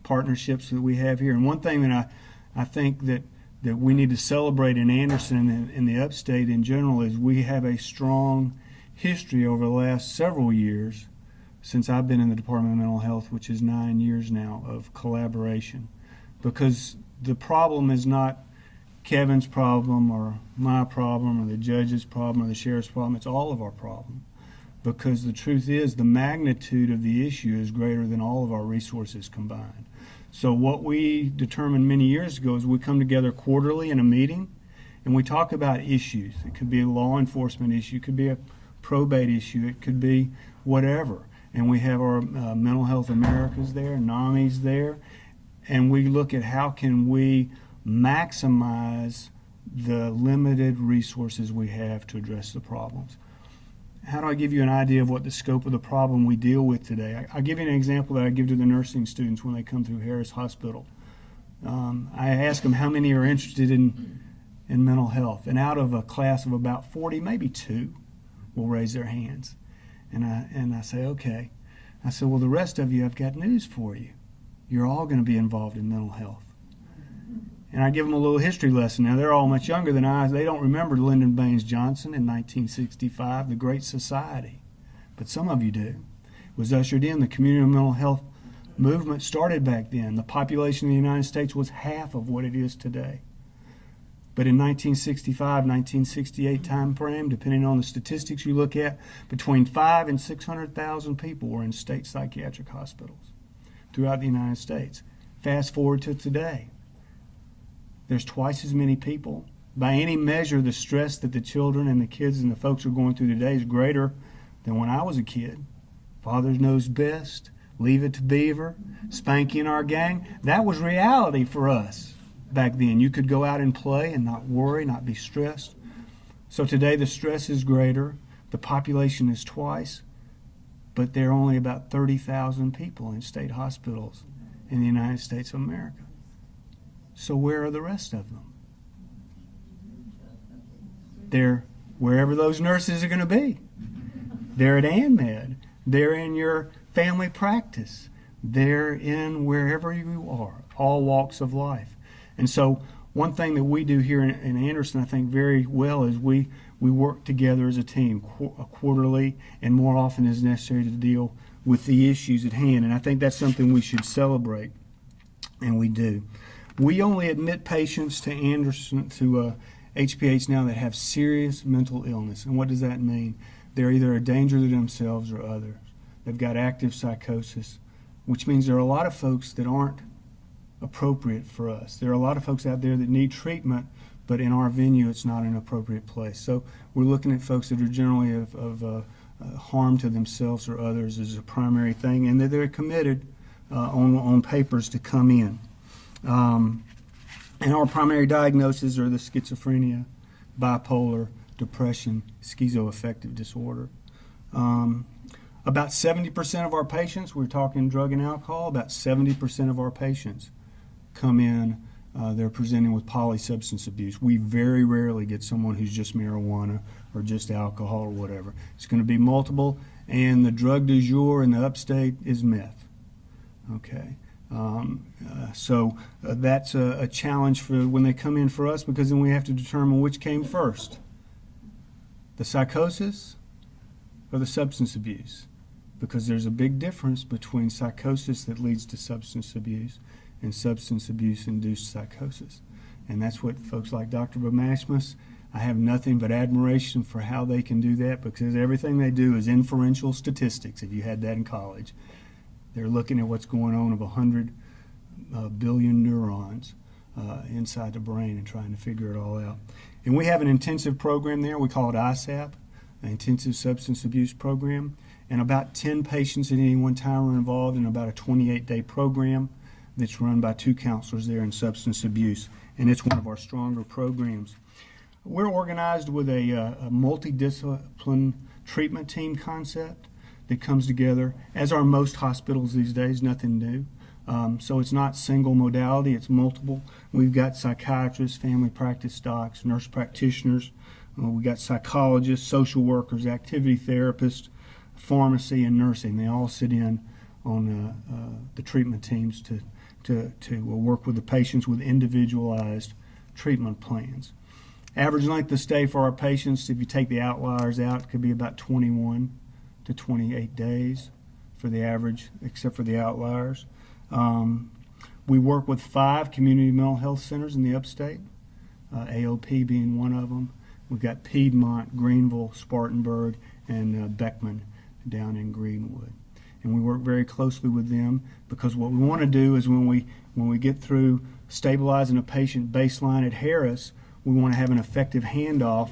partnerships that we have here. And one thing that I think that we need to celebrate in Anderson and in the upstate in general is we have a strong history over the last several years, since I've been in the Department of Mental Health, which is 9 years now, of collaboration. Because the problem is not Kevin's problem or my problem or the judge's problem or the sheriff's problem. It's all of our problem. Because the truth is, the magnitude of the issue is greater than all of our resources combined. So what we determined many years ago is we come together quarterly in a meeting and we talk about issues. It could be a law enforcement issue, it could be a probate issue, it could be whatever. And we have our Mental Health Americas there, NAMI's there, and we look at how can we maximize the limited resources we have to address the problems. How do I give you an idea of what the scope of the problem we deal with today? I'll give you an example that I give to the nursing students when they come through Harris Hospital. I ask them how many are interested in mental health, and out of a class of about 40, maybe 2 will raise their hands. And I say, okay. I said, well, the rest of you, I've got news for you. You're all going to be involved in mental health. And I give them a little history lesson. Now, they're all much younger than I. They don't remember Lyndon Baines Johnson in 1965, the Great Society. But some of you do. It was ushered in. The community mental health movement started back then. The population of the United States was half of what it is today. But in 1965, 1968 time frame, depending on the statistics you look at, between 500,000 and 600,000 people were in state psychiatric hospitals throughout the United States. Fast forward to today. There's twice as many people. By any measure, the stress that the children and the kids and the folks are going through today is greater than when I was a kid. Father knows best, leave it to Beaver, Spanky and our gang. That was reality for us back then. You could go out and play and not worry, not be stressed. So today the stress is greater, the population is twice, but there are only about 30,000 people in state hospitals in the United States of America. So where are the rest of them? They're wherever those nurses are going to be. They're at ANMED. They're in your family practice. They're in wherever you are, all walks of life. And so one thing that we do here in Anderson, I think very well, is we work together as a team quarterly and more often as necessary to deal with the issues at hand. And I think that's something we should celebrate, and we do. We only admit patients to Anderson, to HPH now that have serious mental illness. And what does that mean? They're either a danger to themselves or others. They've got active psychosis, which means there are a lot of folks that aren't appropriate for us. There are a lot of folks out there that need treatment, but in our venue it's not an appropriate place. So we're looking at folks that are generally of harm to themselves or others as a primary thing, and that they're committed on papers to come in. And our primary diagnoses are the schizophrenia, bipolar, depression, schizoaffective disorder. About 70% of our patients, we're talking drug and alcohol, about 70% of our patients come in, they're presenting with polysubstance abuse. We very rarely get someone who's just marijuana or just alcohol or whatever. It's going to be multiple, and the drug du jour in the upstate is meth. Okay. So that's a challenge for when they come in for us, because then we have to determine which came first, the psychosis or the substance abuse, because there's a big difference between psychosis that leads to substance abuse and substance abuse-induced psychosis. And that's what folks like Dr. Bamashmus, I have nothing but admiration for how they can do that, because everything they do is inferential statistics, if you had that in college. They're looking at what's going on of 100 billion neurons inside the brain and trying to figure it all out. And we have an intensive program there. We call it ISAP, an Intensive Substance Abuse Program. And about 10 patients at any one time are involved in about a 28-day program that's run by 2 counselors there in substance abuse. And it's one of our stronger programs. We're organized with a multidiscipline treatment team concept that comes together, as are most hospitals these days, nothing new. So it's not single modality, it's multiple. We've got psychiatrists, family practice docs, nurse practitioners, we've got psychologists, social workers, activity therapists, pharmacy, and nursing. They all sit in on the treatment teams to work with the patients with individualized treatment plans. Average length of stay for our patients, if you take the outliers out, could be about 21 to 28 days for the average, except for the outliers. We work with 5 community mental health centers in the upstate, AOP being one of them. We've got Piedmont, Greenville, Spartanburg, and Beckman down in Greenwood. And we work very closely with them, because what we want to do is when we get through stabilizing a patient baseline at Harris, we want to have an effective handoff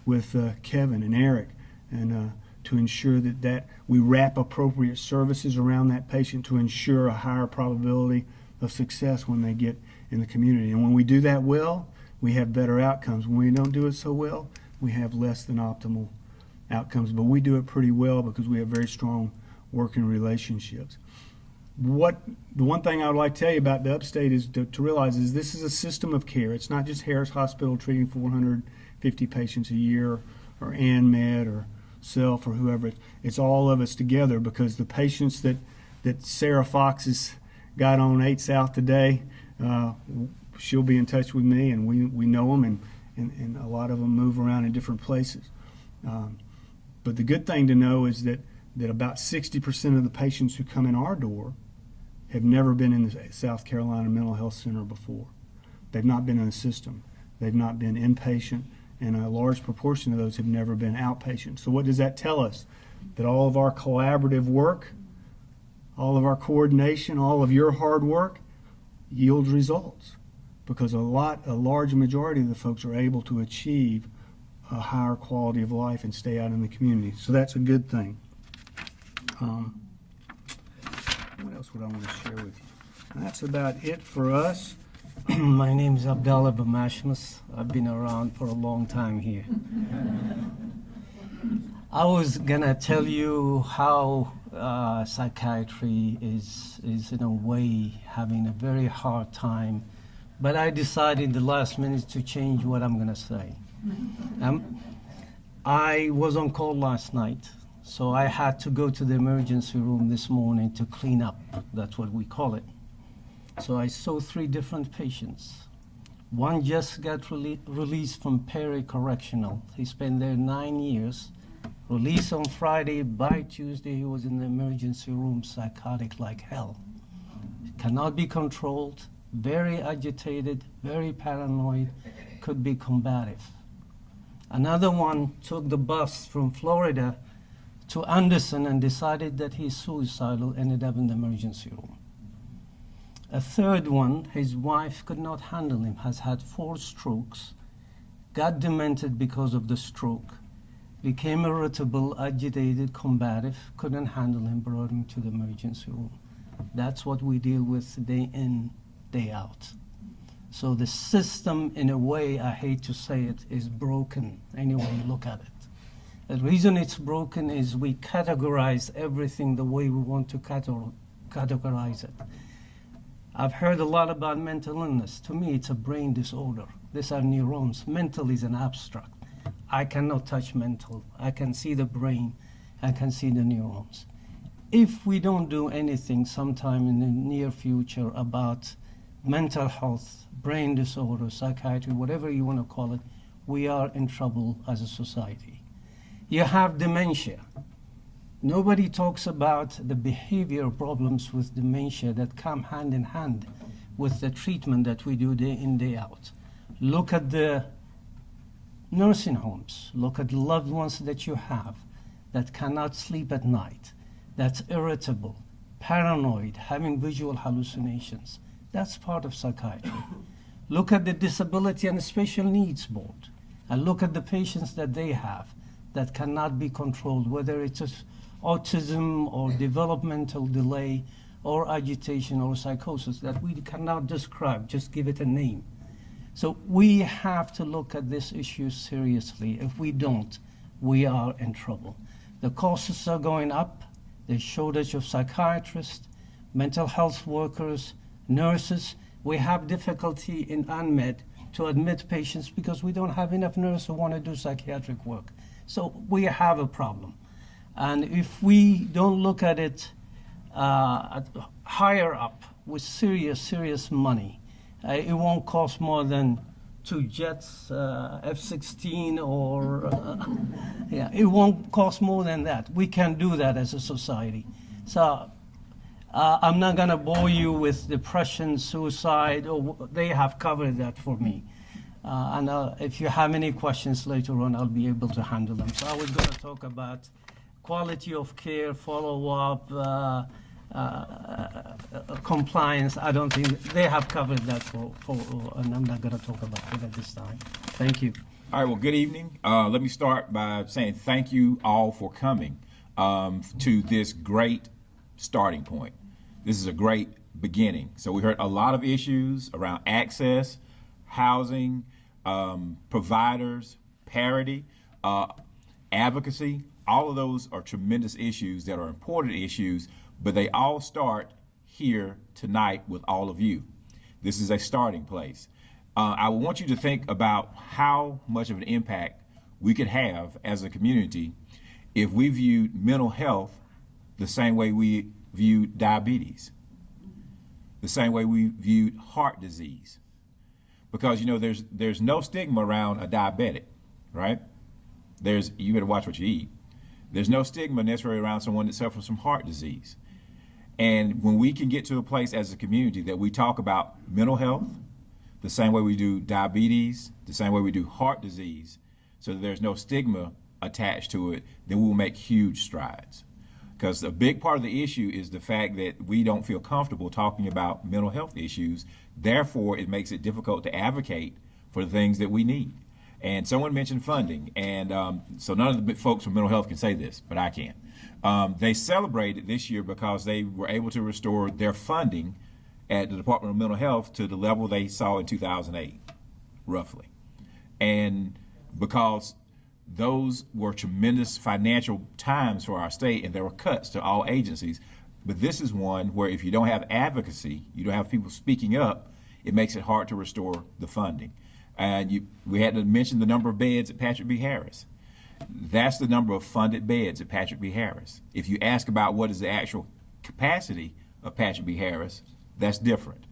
with Kevin and Eric, and to ensure that we wrap appropriate services around that patient to ensure a higher probability of success when they get in the community. And when we do that well, we have better outcomes. When we don't do it so well, we have less than optimal outcomes. But we do it pretty well because we have very strong working relationships. The one thing I would like to tell you about the upstate is to realize is this is a system of care. It's not just Harris Hospital treating 450 patients a year, or ANMED or SELF or whoever. It's all of us together, because the patients that Sarah Fox has got on 8 South today, she'll be in touch with me, and we know them, and a lot of them move around in different places. But the good thing to know is that about 60% of the patients who come in our door have never been in the South Carolina Mental Health Center before. They've not been in the system. They've not been inpatient, and a large proportion of those have never been outpatient. So what does that tell us? That all of our collaborative work, all of our coordination, all of your hard work yields results, because a large majority of the folks are able to achieve a higher quality of life and stay out in the community. So that's a good thing. What else would I want to share with you? That's about it for us. My name is Abdallah Bamashmus. I've been around for a long time here. I was gonna tell you how psychiatry is in a way having a very hard time, but I decided the last minute to change what I'm gonna say. I was on call last night, so I had to go to the emergency room this morning to clean up. That's what we call it. So I saw 3 different patients. One just got released from Perry Correctional. He spent there 9 years. Released on Friday. By Tuesday, he was in the emergency room, psychotic like hell. Cannot be controlled, very agitated, very paranoid, could be combative. Another one took the bus from Florida to Anderson and decided that he's suicidal, ended up in the emergency room. A third one, his wife could not handle him, has had 4 strokes, got demented because of the stroke, became irritable, agitated, combative, couldn't handle him, brought him to the emergency room. That's what we deal with day in, day out. So the system, in a way, I hate to say it, is broken any way you look at it. The reason it's broken is we categorize everything the way we want to categorize it. I've heard a lot about mental illness. To me, it's a brain disorder. These are neurons. Mental is an abstract. I cannot touch mental. I can see the brain. I can see the neurons. If we don't do anything sometime in the near future about mental health, brain disorder, psychiatry, whatever you want to call it, we are in trouble as a society. You have dementia. Nobody talks about the behavioral problems with dementia that come hand in hand with the treatment that we do day in, day out. Look at the nursing homes. Look at the loved ones that you have that cannot sleep at night, that's irritable, paranoid, having visual hallucinations. That's part of psychiatry. Look at the Disability and Special Needs Board, and look at the patients that they have that cannot be controlled, whether it's autism or developmental delay or agitation or psychosis that we cannot describe, just give it a name. So we have to look at this issue seriously. If we don't, we are in trouble. The costs are going up, the shortage of psychiatrists, mental health workers, nurses. We have difficulty in UNMED to admit patients because we don't have enough nurses who want to do psychiatric work. So we have a problem. And if we don't look at it higher up with serious money, it won't cost more than 2 jets, F-16, or it won't cost more than that. We can do that as a society. So I'm not going to bore you with depression, suicide. They have covered that for me. And if you have any questions later on, I'll be able to handle them. So I was going to talk about quality of care, follow-up, compliance. I don't think they have covered that and I'm not going to talk about it at this time. Thank you. All right, well, good evening. Let me start by saying thank you all for coming to this great starting point. This is a great beginning. So we heard a lot of issues around access, housing, providers, parity, advocacy. All of those are tremendous issues that are important issues, but they all start here tonight with all of you. This is a starting place. I want you to think about how much of an impact we could have as a community if we viewed mental health the same way we viewed diabetes, the same way we viewed heart disease. Because, you know, there's no stigma around a diabetic, right? You better watch what you eat. There's no stigma necessarily around someone that suffers from heart disease. And when we can get to a place as a community that we talk about mental health the same way we do diabetes, the same way we do heart disease, so that there's no stigma attached to it, then we will make huge strides. Because a big part of the issue is the fact that we don't feel comfortable talking about mental health issues. Therefore, it makes it difficult to advocate for the things that we need. And someone mentioned funding, and so none of the folks from mental health can say this, but I can. They celebrated this year because they were able to restore their funding at the Department of Mental Health to the level they saw in 2008, roughly. And because those were tremendous financial times for our state, and there were cuts to all agencies. But this is one where if you don't have advocacy, you don't have people speaking up, it makes it hard to restore the funding. And we had to mention the number of beds at Patrick B. Harris. That's the number of funded beds at Patrick B. Harris. If you ask about what is the actual capacity of Patrick B. Harris, that's different,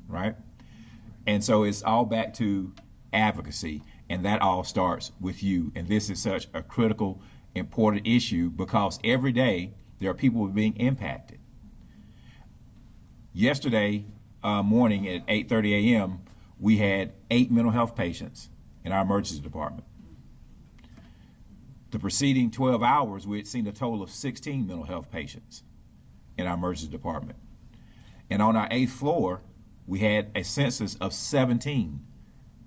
right? And so it's all back to advocacy, and that all starts with you. And this is such a critical, important issue because every day there are people being impacted. Yesterday morning at 8:30 a.m., we had 8 mental health patients in our emergency department. The preceding 12 hours, we had seen a total of 16 mental health patients in our emergency department. And on our 8th floor, we had a census of 17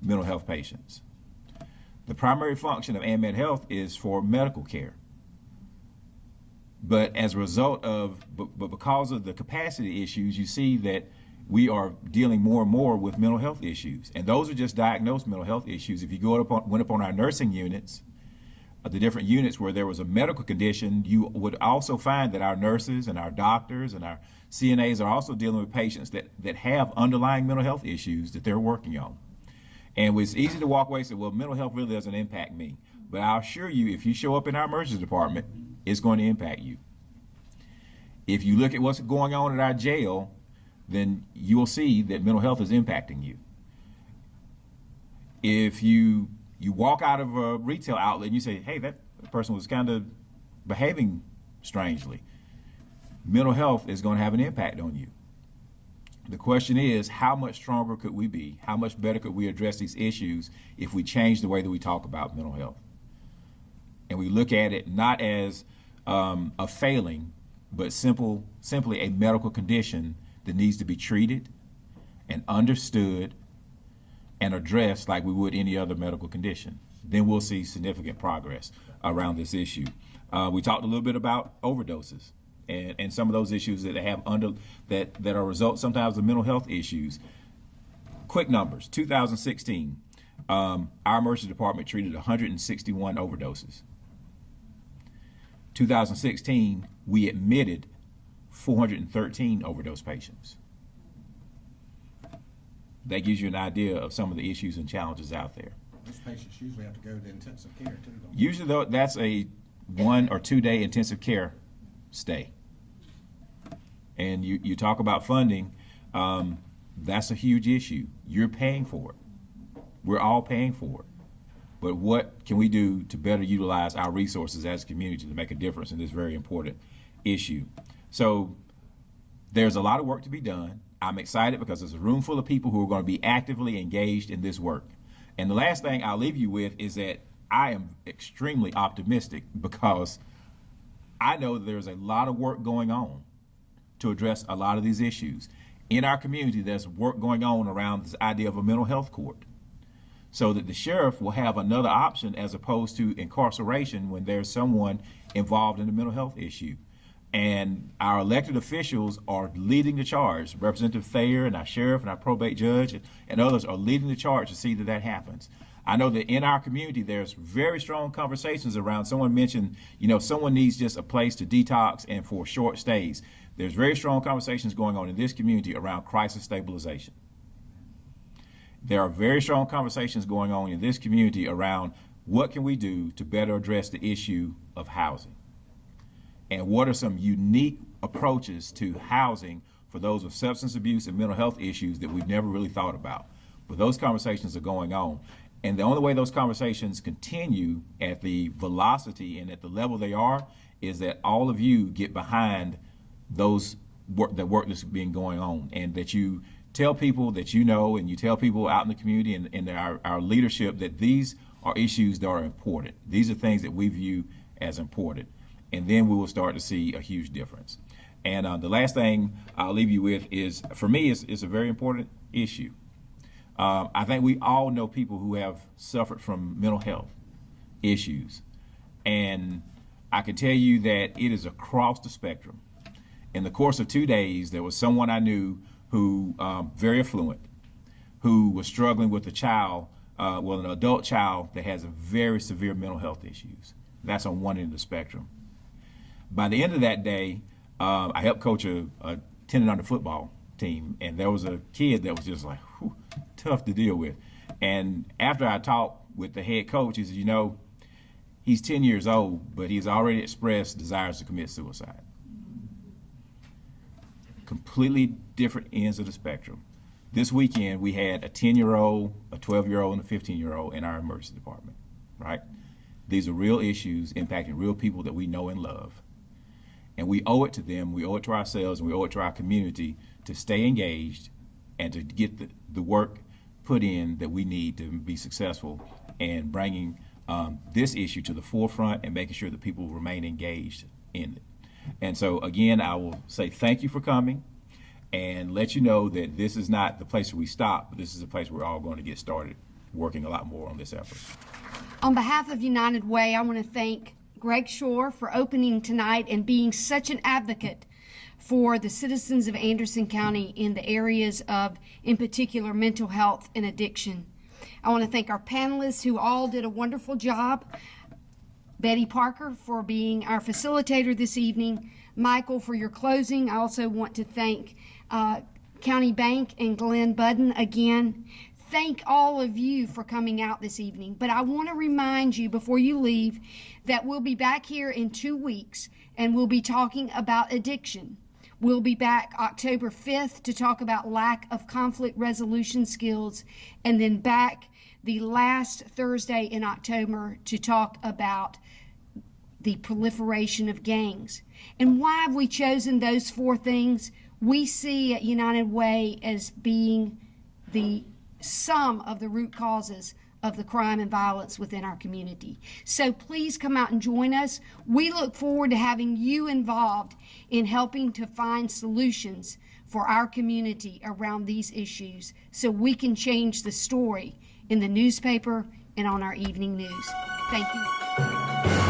mental health patients. The primary function of AMED Health is for medical care. But as a result of, but because of the capacity issues, you see that we are dealing more and more with mental health issues. And those are just diagnosed mental health issues. If you went up on our nursing units, the different units where there was a medical condition, you would also find that our nurses and our doctors and our CNAs are also dealing with patients that have underlying mental health issues that they're working on. And it's easy to walk away and say, well, mental health really doesn't impact me. But I'll assure you, if you show up in our emergency department, it's going to impact you. If you look at what's going on at our jail, then you will see that mental health is impacting you. If you walk out of a retail outlet and you say, hey, that person was kind of behaving strangely, mental health is going to have an impact on you. The question is, how much stronger could we be? How much better could we address these issues if we change the way that we talk about mental health? And we look at it not as a failing, but simply a medical condition that needs to be treated and understood and addressed like we would any other medical condition. Then we'll see significant progress around this issue. We talked a little bit about overdoses and some of those issues that they have that are results sometimes of mental health issues. Quick numbers: 2016, our emergency department treated 161 overdoses. 2016, we admitted 413 overdose patients. That gives you an idea of some of the issues and challenges out there. Those patients usually have to go to intensive care too, don't they? Usually, though, that's a 1 or 2 day intensive care stay. And you talk about funding, that's a huge issue. You're paying for it. We're all paying for it. But what can we do to better utilize our resources as a community to make a difference in this very important issue? So there's a lot of work to be done. I'm excited because there's a room full of people who are going to be actively engaged in this work. And the last thing I'll leave you with is that I am extremely optimistic because I know that there's a lot of work going on to address a lot of these issues. In our community, there's work going on around this idea of a mental health court, so that the sheriff will have another option as opposed to incarceration when there's someone involved in a mental health issue. And our elected officials are leading the charge. Representative Thayer and our sheriff and our probate judge and others are leading the charge to see that that happens. I know that in our community, there's very strong conversations around, someone mentioned, you know, someone needs just a place to detox and for short stays. There's very strong conversations going on in this community around crisis stabilization. There are very strong conversations going on in this community around what can we do to better address the issue of housing? And what are some unique approaches to housing for those with substance abuse and mental health issues that we've never really thought about? But those conversations are going on. And the only way those conversations continue at the velocity and at the level they are is that all of you get behind the work that's being going on, and that you tell people that you know, and you tell people out in the community and our leadership that these are issues that are important. These are things that we view as important. And then we will start to see a huge difference. And the last thing I'll leave you with is, for me, it's a very important issue. I think we all know people who have suffered from mental health issues. And I can tell you that it is across the spectrum. In the course of 2 days, there was someone I knew who, very affluent, who was struggling with a child, an adult child that has a very severe mental health issues. That's on one end of the spectrum. By the end of that day, I helped coach a tenant under football team, and there was a kid that was just like, whew, tough to deal with. And after I talked with the head coach, he said, you know, he's 10 years old, but he's already expressed desires to commit suicide. Completely different ends of the spectrum. This weekend, we had a 10-year-old, a 12-year-old, and a 15-year-old in our emergency department, right? These are real issues impacting real people that we know and love. And we owe it to them, we owe it to ourselves, and we owe it to our community to stay engaged and to get the work put in that we need to be successful in bringing this issue to the forefront and making sure that people remain engaged in it. And so, again, I will say thank you for coming and let you know that this is not the place where we stop, but this is a place where we're all going to get started working a lot more on this effort. On behalf of United Way, I want to thank Greg Shore for opening tonight and being such an advocate for the citizens of Anderson County in the areas of, in particular, mental health and addiction. I want to thank our panelists who all did a wonderful job. Betty Parker for being our facilitator this evening. Michael for your closing. I also want to thank County Bank and Glenn Budden again. Thank all of you for coming out this evening. But I want to remind you before you leave that we'll be back here in 2 weeks and we'll be talking about addiction. We'll be back October 5th to talk about lack of conflict resolution skills, and then back the last Thursday in October to talk about the proliferation of gangs. And why have we chosen those 4 things? We see at United Way as being the sum of the root causes of the crime and violence within our community. So please come out and join us. We look forward to having you involved in helping to find solutions for our community around these issues so we can change the story in the newspaper and on our evening news. Thank you.